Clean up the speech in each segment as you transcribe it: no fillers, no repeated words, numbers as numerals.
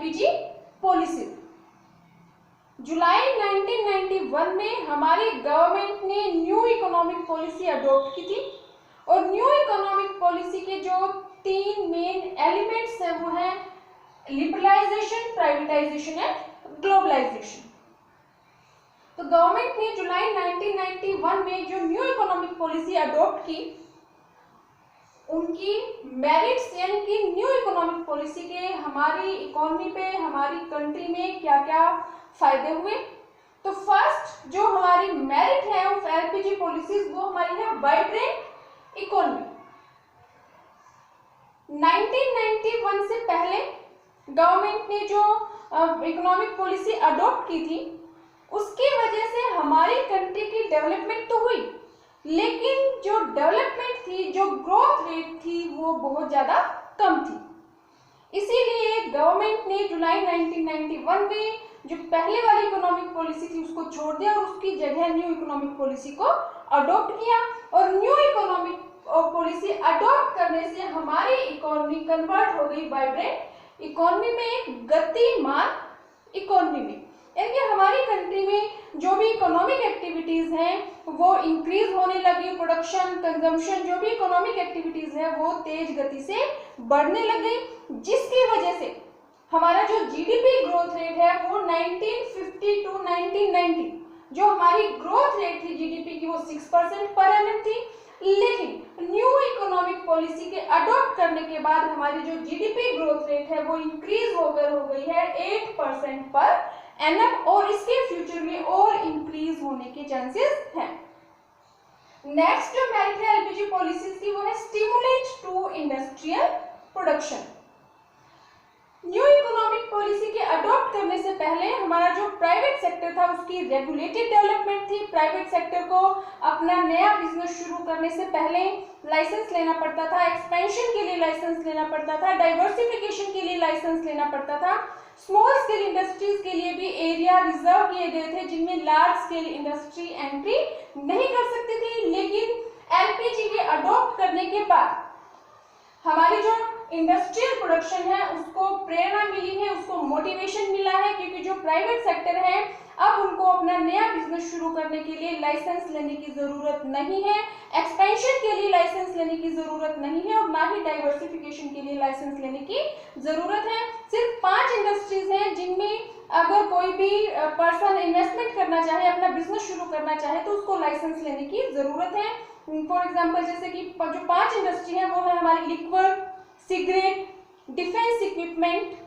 LPG policy. जुलाई 1991 में हमारी government ने न्यू इकोनॉमिक पॉलिसी अडॉप्ट की थी और न्यू इकोनॉमिक पॉलिसी के जो 3 मेन एलिमेंट्स हैं वो हैं लिबरलाइजेशन, प्राइवेटाइजेशन एंड ग्लोबलाइजेशन। तो गवर्नमेंट ने जुलाई 1991 में जो न्यू इकोनॉमिक पॉलिसी अडॉप्ट की, उनकी मेरिट्स यानी कि न्यू इकोनॉमिक पॉलिसी के हमारी इकोनॉमी पे, हमारी कंट्री में क्या क्या फायदे हुए। तो फर्स्ट जो हमारी मेरिट है ऑफ एलपीजी पॉलिसीज वो हमारी है वाइब्रेंट इकोनॉमी। 1991 से पहले गवर्नमेंट ने जो इकोनॉमिक पॉलिसी अडॉप्ट की थी उसकी वजह से हमारी कंट्री की डेवलपमेंट तो हुई, लेकिन जो डेवलपमेंट थी, जो ग्रोथ रेट थी वो बहुत ज़्यादा कम थी। इसीलिए गवर्नमेंट ने जुलाई 1991 में जो पहले वाली इकोनॉमिक पॉलिसी थी उसको छोड़ दिया और उसकी जगह न्यू इकोनॉमिक पॉलिसी को अडॉप्ट किया। और न्यू इकोनॉमिक पॉलिसी अडॉप्ट करने से हमारी इकोनॉमी कन्वर्ट हो गई वाइब्रेंट इकोनॉमी में, एक गतिमान इकोनॉमी में। यानी हमारी कंट्री में जो भी इकोनॉमिक एक्टिविटीज हैं वो इंक्रीज होने लगी, प्रोडक्शन, कंजम्पशन, जो भी इकोनॉमिक एक्टिविटीज है वो तेज गति से बढ़ने लग गई, जिसकी वजह से हमारा जो जीडीपी ग्रोथ रेट है वो 1950 टू 1990 जो हमारी ग्रोथ रेट थी जीडीपी की वो 6% पर एनम थी। लेकिन न्यू इकोनॉमिक पॉलिसी के अडॉप्ट करने के बाद हमारी जो जीडीपी ग्रोथ रेट है वो इंक्रीज होकर हो गई है 8% पर एनम और इसके फ्यूचर में और इंक्रीज होने के चांसेस हैं। नेक्स्ट जो मेरिट है एलपीजी पॉलिसीज की वो है stimulate to industrial production. New economic policy के अडॉप्ट करने से पहले हमारा जो प्राइवेट सेक्टर था उसकी रेगुलेटेड डेवलपमेंट थी। प्राइवेट सेक्टर को अपना नया बिजनेस शुरू करने से पहले लाइसेंस लेना पड़ता था, एक्सपेंशन के लिए लाइसेंस लेना पड़ता था, डाइवर्सिफिकेशन के लिए लाइसेंस लेना पड़ता था। स्मॉल स्केल इंडस्ट्रीज के लिए भी एरिया रिजर्व किए गए थे जिनमें लार्ज स्केल इंडस्ट्री एंट्री नहीं कर सकती थी। लेकिन एलपीजी के अडॉप्ट करने के बाद हमारी जो इंडस्ट्रियल प्रोडक्शन है उसको प्रेरणा मिली है, उसको मोटिवेशन मिला है, क्योंकि जो प्राइवेट सेक्टर है अब उनको अपना नया बिजनेस शुरू करने के लिए लाइसेंस लेने की जरूरत नहीं है, एक्सपेंशन के लिए लाइसेंस लेने की जरूरत नहीं है और ना ही डाइवर्सिफिकेशन के लिए लाइसेंस लेने की जरूरत है। सिर्फ 5 इंडस्ट्रीज हैं जिनमें अगर कोई भी पर्सन इन्वेस्टमेंट करना चाहे, अपना बिजनेस शुरू करना चाहे तो उसको लाइसेंस लेने की जरूरत है। फॉर एग्जाम्पल जैसे कि जो 5 इंडस्ट्री है वो है हमारी लिक्विड, सिगरेट, डिफेंस इक्विपमेंट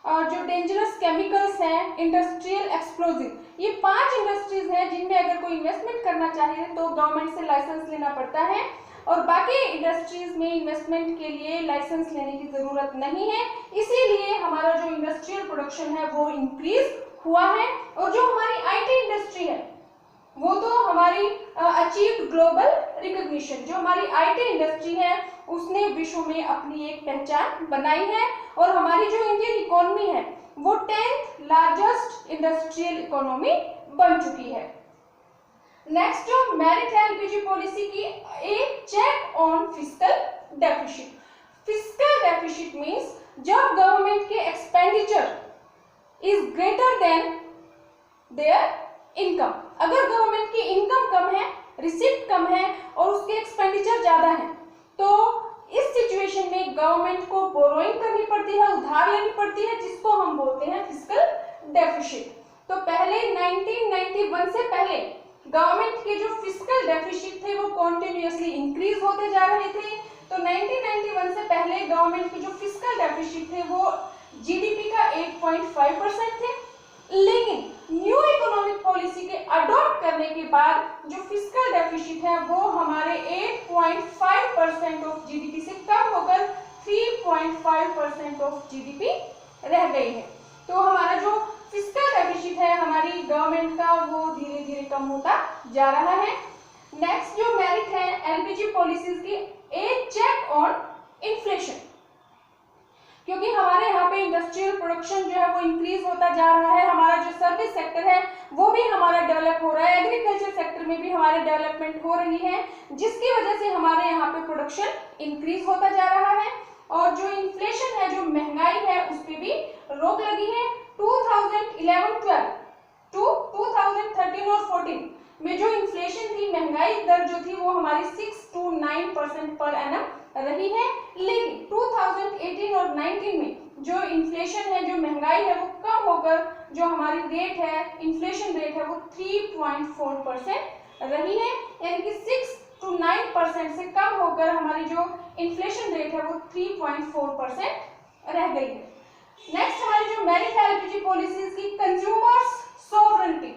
और जो डेंजरस केमिकल्स हैं, इंडस्ट्रियल एक्सप्लोजिव। ये 5 इंडस्ट्रीज हैं जिनमें अगर कोई इन्वेस्टमेंट करना चाहे तो गवर्नमेंट से लाइसेंस लेना पड़ता है और बाकी इंडस्ट्रीज में इन्वेस्टमेंट के लिए लाइसेंस लेने की जरूरत नहीं है। इसीलिए हमारा जो इंडस्ट्रियल प्रोडक्शन है वो इंक्रीज हुआ है। और जो हमारी आईटी इंडस्ट्री है वो तो हमारी अचीव्ड ग्लोबल रिकॉग्निशन, जो हमारी आईटी इंडस्ट्री है उसने विश्व में अपनी एक पहचान बनाई है और हमारी जो इंडियन इकोनॉमी है वो 10th लार्जेस्ट इंडस्ट्रियल इकोनॉमी बन चुकी है। नेक्स्ट जो मेरिट है एलपीजी पॉलिसी की, एक check on fiscal deficit. Fiscal deficit means जब गवर्नमेंट के expenditure is greater than their income. अगर गवर्नमेंट की इनकम कम है, रिसीप्ट कम है और उसके एक्सपेंडिचर ज्यादा है तो इस सिचुएशन में गवर्नमेंट को बोरोइंग करनी पड़ती है, उधार लेनी पड़ती है, जिसको हम बोलते हैं फिस्कल डेफिसिट। तो पहले 1991 से पहले गवर्नमेंट के जो फिस्कल डेफिसिट थे वो कॉन्टिन्यूअसली इंक्रीज होते जा रहे थे। तो 1991 से पहले गवर्नमेंट के जो फिस्कल डेफिसिट थे वो जीडीपी का 8.5% थे। लेकिन न्यू इकोनॉमिक पॉलिसी के अडॉप्ट करने के बाद जो फिस्कल डेफिसिट है वो हमारे 8.5% ऑफ जीडीपी से कम होकर 3.5% ऑफ जीडीपी रह गई है। तो हमारा जो फिस्कल डेफिसिट है हमारी गवर्नमेंट का वो धीरे धीरे कम होता जा रहा है। नेक्स्ट जो मेरिट है एलपीजी पॉलिसीज की, एक चेक ऑन इन्फ्लेशन। क्योंकि हमारे यहाँ पे इंडस्ट्रियल प्रोडक्शन जो है वो इंक्रीज होता जा रहा है, हमारा जो सर्विस सेक्टर है वो भी हमारा डेवलप हो रहा है, एग्रीकल्चर सेक्टर में भी हमारे डेवलपमेंट हो रही है, जिसकी वजह से हमारे यहाँ पे प्रोडक्शन इंक्रीज होता जा रहा है। और जो इन्फ्लेशन है, जो महंगाई है, उस पर भी रोक लगी है। 2011-12 टू 2013 और 14 में जो इन्फ्लेशन थी, महंगाई दर जो थी वो हमारी 6 to 9% पर एनम रही है, लेकिन 2018 और 19 में जो इन्फ्लेशन है, जो महंगाई है, वो कम होकर जो हमारी रेट है, इन्फ्लेशन रेट है, वो 3.4% रही है, यानी कि 6 to 9% से कम होकर हमारी जो इन्फ्लेशन रेट है वो 3.4% रह गई है। नेक्स्ट हमारी जो मैरिटाइम एलपीजी पॉलिसीज की कंज्यूमर्स सॉवरेनिटी,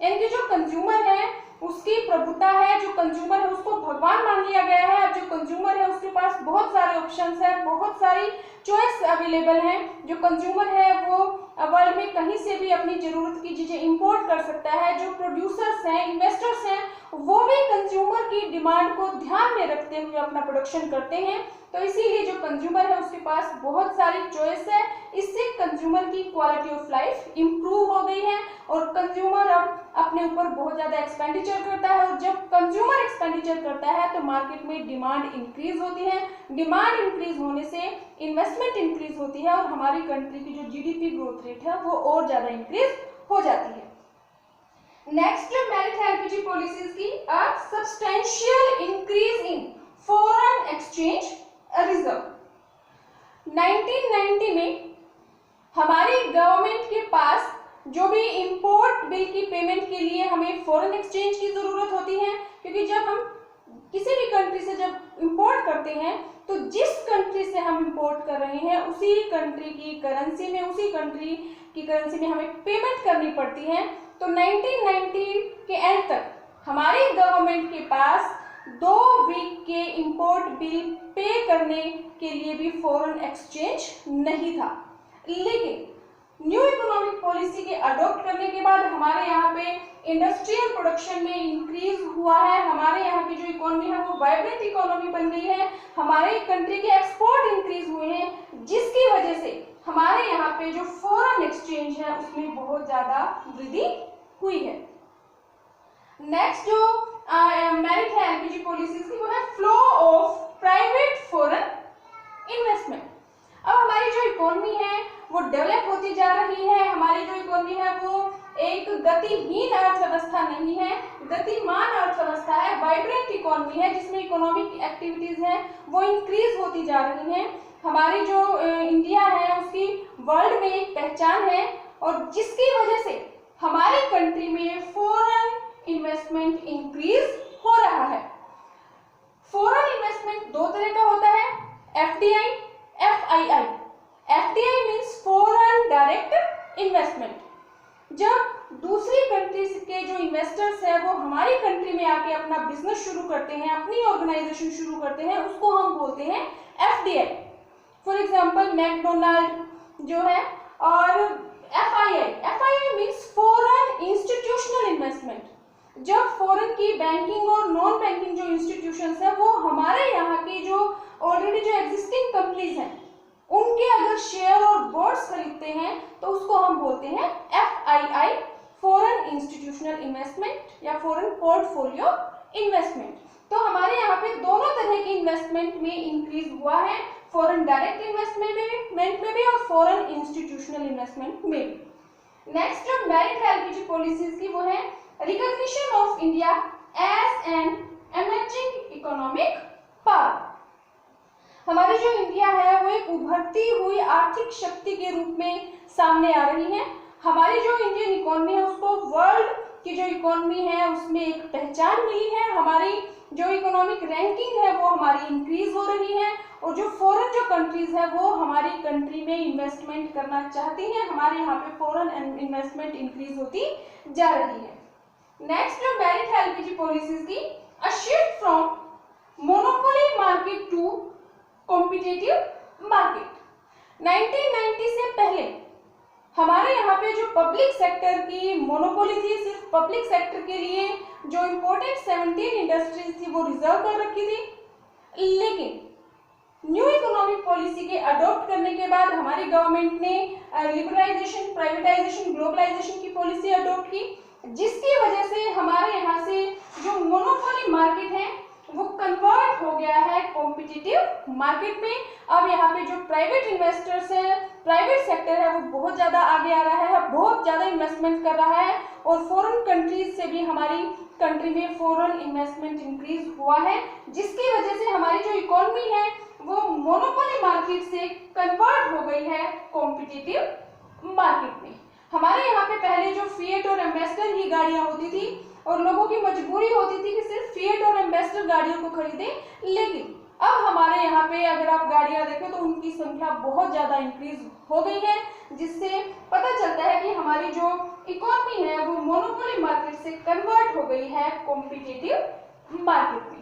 यानी कि जो कंज्यूमर है उसकी प्रभुता है, जो कंज्यूमर है उसको भगवान मान लिया गया है। अब जो कंज्यूमर है उसके पास बहुत सारे ऑप्शंस है, बहुत सारी चॉइस अवेलेबल हैं। जो कंज्यूमर है वो वर्ल्ड में कहीं से भी अपनी जरूरत की चीजें इंपोर्ट कर सकता है। जो प्रोड्यूसर्स हैं, इन्वेस्टर्स हैं, वो भी कंज्यूमर की डिमांड को ध्यान में रखते हुए अपना प्रोडक्शन करते हैं। तो इसीलिए जो कंज्यूमर है उसके पास बहुत सारी चॉइस है। इससे कंज्यूमर की क्वालिटी ऑफ लाइफ इंप्रूव हो गई है और कंज्यूमर अब अपने ऊपर बहुत ज्यादा एक्सपेंडिचर करता है, और जब कंज्यूमर एक्सपेंडिचर करता है तो मार्केट में डिमांड इंक्रीज होती है। डिमांड इंक्रीज होने से इन्वेस्टमेंट इंक्रीज होती है और हमारी कंट्री की जो जीडीपी ग्रोथ रेट है वो और ज्यादा इंक्रीज हो जाती है। नेक्स्ट जो मैरिटाइम एलपीजी पॉलिसीज की, a substantial increase in foreign exchange reserve. 1990 में हमारी गवर्नमेंट के पास जो भी इंपोर्ट बिल की पेमेंट के लिए हमें फॉरेन एक्सचेंज की जरूरत होती है, क्योंकि जब हम किसी भी कंट्री से जब इंपोर्ट करते हैं तो जिस कंट्री से हम इंपोर्ट कर रहे हैं उसी कंट्री की करेंसी में, उसी कंट्री की करेंसी में हमें पेमेंट करनी पड़ती है। तो 1990 के एंड तक हमारी गवर्नमेंट के पास 2 वीक के इंपोर्ट बिल पे करने के लिए भी फॉरेन एक्सचेंज नहीं था। लेकिन न्यू इकोनॉमिक पॉलिसी के अडॉप्ट करने के बाद हमारे यहाँ पे इंडस्ट्रियल प्रोडक्शन में इंक्रीज हुआ है। हमारे यहाँ की जो इकोनॉमी है वो वाइब्रेंट इकोनॉमी बन गई है। हमारे कंट्री के एक्सपोर्ट इंक्रीज हुए हैं, जिसकी वजह से हमारे यहाँ पे जो फॉरेन एक्सचेंज है उसमें बहुत ज्यादा वृद्धि हुई है। नेक्स्ट जो मैरिटाइम एलपीजी पॉलिसीज की वो है flow of private foreign investment. अब हमारी जो इकोनॉमी है वो डेवलप होती जा रही है। हमारी जो इकोनॉमी है वो एक गतिहीन अर्थव्यवस्था नहीं है, गतिमान अर्थव्यवस्था है, वाइब्रेंट इकोनॉमी है, जिसमें इकोनॉमिक एक्टिविटीज है वो इंक्रीज होती जा रही हैं। हमारी जो इंडिया है उसकी वर्ल्ड में एक पहचान है, और जिसकी वजह से हमारी कंट्री में फॉरेन इन्वेस्टमेंट इंक्रीज हो रहा है। फॉरेन इन्वेस्टमेंट 2 तरह का होता है, FDI, FII. FDI means foreign direct investment. जब दूसरी कंट्री के जो इन्वेस्टर्स हैं वो हमारी कंट्री में आके अपना बिजनेस शुरू करते हैं, अपनी ऑर्गेनाइजेशन शुरू करते हैं, उसको हम बोलते हैं एफडीआई। फॉर एग्जांपल मैकडोनाल्ड जो है, और FII means foreign institutional investment. जब फॉरेन की बैंकिंग और नॉन बैंकिंग जो इंस्टीट्यूशंस है वो हमारे यहाँ की जो ऑलरेडी जो एग्जिस्टिंग कंपनीज हैं उनके अगर शेयर और बोर्ड्स खरीदते हैं तो उसको हम बोलते हैं एफआईआई, फॉरेन इंस्टीट्यूशनल इन्वेस्टमेंट या फॉरेन पोर्टफोलियो इन्वेस्टमेंट। तो हमारे यहाँ पे दोनों तरह की इन्वेस्टमेंट में इंक्रीज हुआ है, फॉरेन डायरेक्ट इन्वेस्टमेंट में भी और फॉरेन इंस्टीट्यूशनल इन्वेस्टमेंट में भी। नेक्स्ट जो मैरिटाइम एलपीजी पॉलिसीज की वो है recognition of India as an emerging economic power. हमारी जो इंडिया है वो एक उभरती हुई आर्थिक शक्ति के रूप में सामने आ रही है। हमारी जो इंडियन इकोनॉमी है उसको वर्ल्ड की जो इकोनॉमी है उसमें एक पहचान मिली है। हमारी जो इकोनॉमिक रैंकिंग है वो हमारी इंक्रीज हो रही है, और जो फॉरेन जो कंट्रीज है वो हमारी कंट्री में इन्वेस्टमेंट करना चाहती हैं। हमारे यहाँ पे फॉरेन इन्वेस्टमेंट इंक्रीज होती जा रही है। नेक्स्ट जो मैरिटाइम एलपीजी पॉलिसीज की, a shift from monopoly market to competitive market. 1990 से पहले हमारे यहाँ पे जो पब्लिक सेक्टर की मोनोपोली थी, सिर्फ पब्लिक सेक्टर के लिए जो इम्पोर्टेंट 17 इंडस्ट्रीज थी वो रिजर्व कर रखी थी। लेकिन न्यू इकोनॉमिक पॉलिसी के अडॉप्ट करने के बाद हमारी गवर्नमेंट ने लिबरलाइजेशन, प्राइवेटाइजेशन, ग्लोबलाइजेशन की पॉलिसी अडॉप्ट की, जिसकी वजह से हमारे यहाँ से जो मोनोपोली मार्केट है वो कन्वर्ट हो गया है कॉम्पिटिटिव मार्केट में। अब यहाँ पे जो प्राइवेट इन्वेस्टर्स है, प्राइवेट सेक्टर है, वो बहुत ज़्यादा आगे आ रहा है, बहुत ज़्यादा इन्वेस्टमेंट कर रहा है और फॉरेन कंट्रीज से भी हमारी कंट्री में फॉरेन इन्वेस्टमेंट इंक्रीज हुआ है, जिसकी वजह से हमारी जो इकोनॉमी है वो मोनोपोली मार्केट से कन्वर्ट हो गई है कॉम्पिटिटिव मार्केट में। हमारे यहाँ पे पहले जो फिएट और एम्बेसडर ही गाड़ियाँ होती थी और लोगों की मजबूरी होती थी कि सिर्फ फिएट और एम्बेसडर गाड़ियों को खरीदें, लेकिन अब हमारे यहाँ पे अगर आप गाड़ियाँ देखें तो उनकी संख्या बहुत ज़्यादा इंक्रीज हो गई है, जिससे पता चलता है कि हमारी जो इकोनॉमी है वो मोनोपोली मार्केट से कन्वर्ट हो गई है कॉम्पिटिटिव मार्केट में।